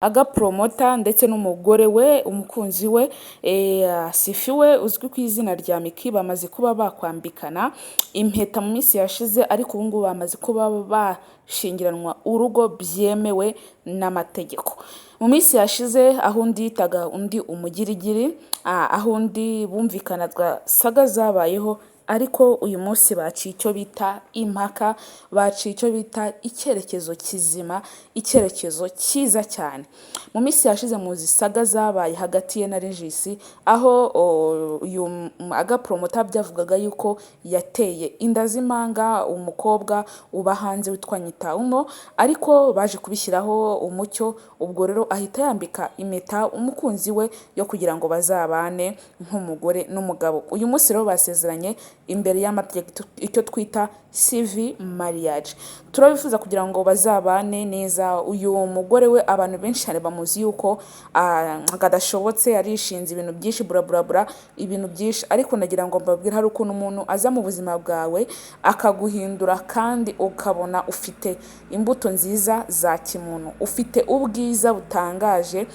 agapromota ndetse n'umugore we umukunzi we Sifi we uzwi ku izina rya Miki bamaze kuba bakwambikana impeta mu minsi yashize, ariko ubu ngubu bamaze kuba bashingiranwa urugo byemewe n'amategeko. Mu minsi yashize aho undi yitaga undi umugirigiri, aho undi bumvikanaga saga zabayeho, ariko uyu munsi baciye icyo bita impaka, baciye icyo bita icyerekezo kizima, icyerekezo cyiza cyane. Mu minsi yashize muzi saga zabaye hagati ye na Regis, aho uyu agapromota byavugaga yuko yateye inda z'impanga umukobwa uba hanze witwa Nyitaumo, ariko baje kubishyiraho umucyo, ubwo rero ahita yambika impeta umukunzi we yo kugira ngo bazabane nk'umugore n'umugabo. Uyu munsi rero basezeranye imbere y'amategeko, icyo twita civil marriage. Turabifuza kugira ngo bazabane neza. Uyu mugore we abantu benshi cyane bamuzi yuko kadashobotse, arishinze ibintu byinshi bura ibintu byinshi, ariko nagira ngo mbabwire hari ukuntu umuntu aza mu buzima bwawe akaguhindura kandi ukabona ufite imbuto nziza za kimuntu, ufite ubwiza butangaje,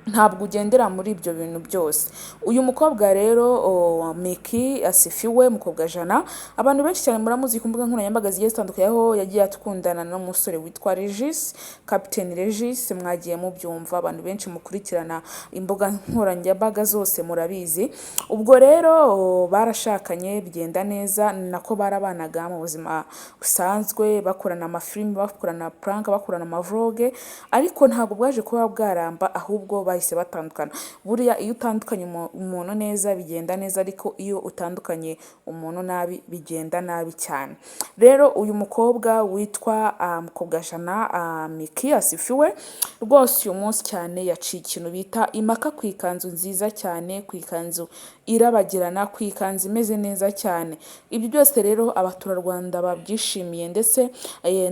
ntabwo ugendera muri ibyo bintu byose. Uyu mukobwa rero Miki Sifi we mukobwa Jana, abantu benshi cyane muramuzi ku mbuga nkoranyambaga zigiye zitandukanye, aho yagiye atukundana n'umusore witwa Regis, Captain Regis, mwagiye mubyumva, abantu benshi mukurikirana imbuga nkoranyambaga zose murabizi. Ubwo rero barashakanye bigenda neza, nako barabanaga mu buzima busanzwe, bakorana amafilimi, bakorana prank, bakorana amavloge, ariko ntabwo bwaje kuba bwaramba, ahubwo bahise batandukana. Buriya iyo utandukanye umuntu neza bigenda neza, ariko iyo utandukanye umuntu nabi bigenda nabi cyane. Rero uyu mukobwa witwa mukobwa Jana Miki Sifi we rwose uyu munsi cyane yaciye ikintu bita impaka ku ikanzu nziza cyane, ku ikanzu irabagirana, ku ikanzu imeze neza cyane. Ibyo byose rero abaturarwanda babyishimiye, ndetse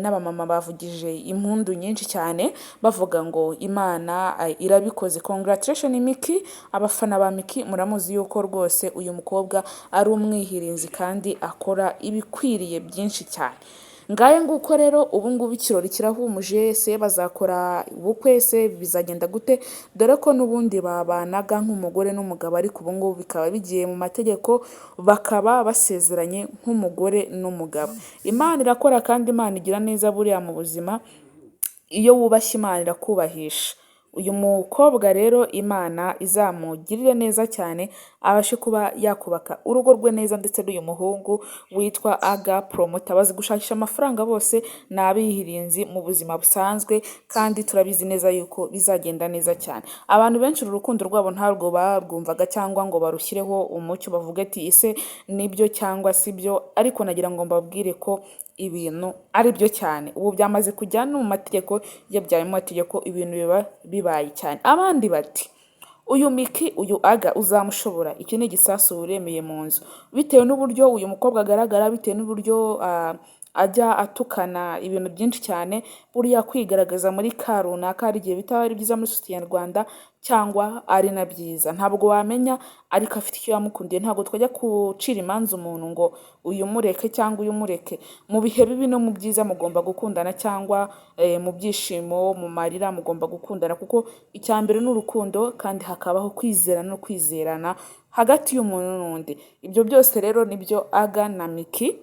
n'abamama bavugije impundu nyinshi cyane bavuga ngo Imana irabikoze. Congratulations Miki. Abafana ba Miki muramuzi yuko rwose uyu mukobwa ari umwihirinzi kandi akora ibikwiriye byinshi cyane. Ngaye nguko rero ubu ngubu ikirori kirahumuje, se bazakora ubukwe, se bizagenda gute? Dore ko n'ubundi babanaga nk'umugore n'umugabo, ariko ubu ngubu bikaba bigiye mu mategeko, bakaba basezeranye nk'umugore n'umugabo. Imana irakora kandi Imana igira neza buriya mu buzima, iyo wubashye Imana irakubahisha. Uyu mukobwa rero Imana izamugirire neza cyane, abashe kuba yakubaka urugo rwe neza, ndetse n'uyu muhungu witwa agapromota. Bazi gushakisha amafaranga, bose ni abihirinzi mu buzima busanzwe, kandi turabizi neza yuko bizagenda neza cyane. Abantu benshi uru rukundo rwabo ntabwo barwumvaga cyangwa ngo barushyireho umucyo bavuge ati ese nibyo cyangwa si byo, ariko nagira ngo mbabwire ko ibintu ari byo cyane. Ubu byamaze kujya no mu mategeko, iyo byaye mu mategeko ibintu biba bibaye cyane. Abandi bati uyu Miki uyu aga uzamushobora, iki ni igisasu uremeye mu nzu, bitewe n'uburyo uyu mukobwa agaragara, bitewe n'uburyo ajya atukana ibintu byinshi cyane. Buriya kwigaragaza muri ka runaka hari igihe bitaba ari byiza muri sosiyete nyarwanda, cyangwa ari na byiza, ntabwo wamenya, ariko afite icyo yamukundiye. Ntabwo twajya gucira imanza umuntu ngo uyu mureke cyangwa uyu mureke. Mu bihe bibi no mu byiza mugomba gukundana, cyangwa mu byishimo mu marira mugomba gukundana, kuko icya mbere ni urukundo, kandi hakabaho kwizerana no kwizerana hagati y'umuntu n'undi. Ibyo byose rero nibyo aga na Miki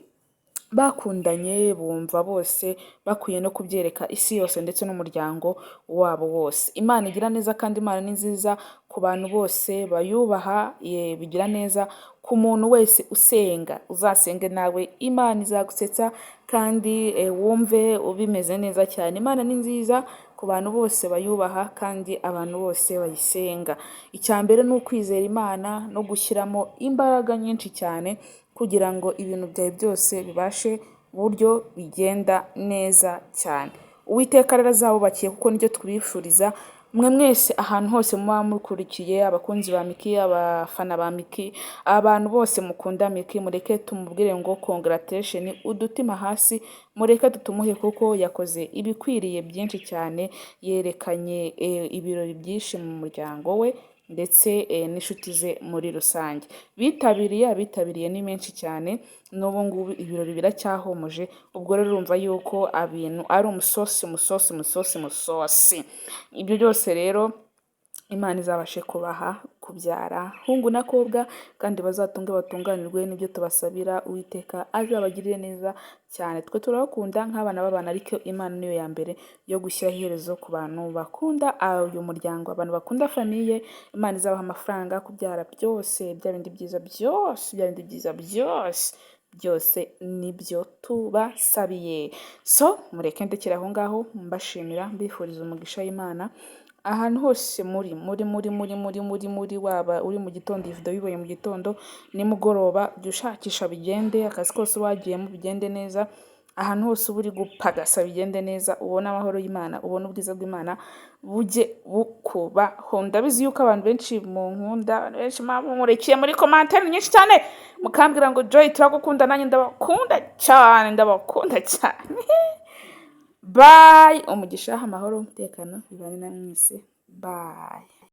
bakundanye, bumva bose bakwiye no kubyereka isi yose ndetse n'umuryango wabo wose. Imana igira neza kandi Imana ni nziza ku bantu bose bayubaha, bigira neza ku muntu wese usenga. Uzasenge nawe Imana izagusetsa kandi wumve ubimeze neza cyane. Imana ni nziza ku bantu bose bayubaha kandi abantu bose bayisenga. Icya mbere ni ukwizera Imana no gushyiramo imbaraga nyinshi cyane, kugira ngo ibintu byawe byose bibashe buryo bigenda neza cyane. Uwiteka rero azabubakiye, kuko nicyo twibifuriza. Mwe mwese ahantu hose muba mukurikiye, abakunzi ba Miki, abafana ba Miki, abantu bose mukunda Miki, mureke tumubwire ngo congratulations, udutima hasi, mureke tutumuhe, kuko yakoze ibikwiriye byinshi cyane, yerekanye ibirori byinshi mu muryango we, ndetse n'inshuti ze muri rusange. Abitabiriye ni menshi cyane, n'ubu ngubu ibirori biracyahumuje, ubwo rero urumva yuko abintu ari umusosi. Ibyo byose rero Imana izabashe kubaha kubyara hungu na kobwa, kandi bazatunge batunganirwe n'ibyo tubasabira, Uwiteka azabagirire neza cyane. Twe turabakunda nk'abana b'abantu, ariko Imana niyo ya mbere yo gushyiraho iherezo ku bantu bakunda uyu muryango, abantu bakunda famiye. Imana izabaha amafaranga, kubyara byose, bya bindi byiza byose nibyo tubasabiye. So mureke ndekere aho ngaho, mbashimira, mbifuriza umugisha y'Imana ahantu hose muri, waba uri mu gitondo, iyi video uyibonye mu gitondo, nimugoroba, jya ushakisha bigende, akazi kose wagiyemo bigende neza, ahantu hose uba uri gupagasa bigende neza, ubone amahoro y'Imana, ubone ubwiza bw'Imana bujye bukubaho. Ndabizi yuko abantu benshi munkunda, benshi murikiye muri commentaire nyinshi cyane, mukambwira ngo Joy turagukunda, nanjye ndabakunda cyane. Bye, umugisha, amahoro, umutekano bibane na mwese. Bye.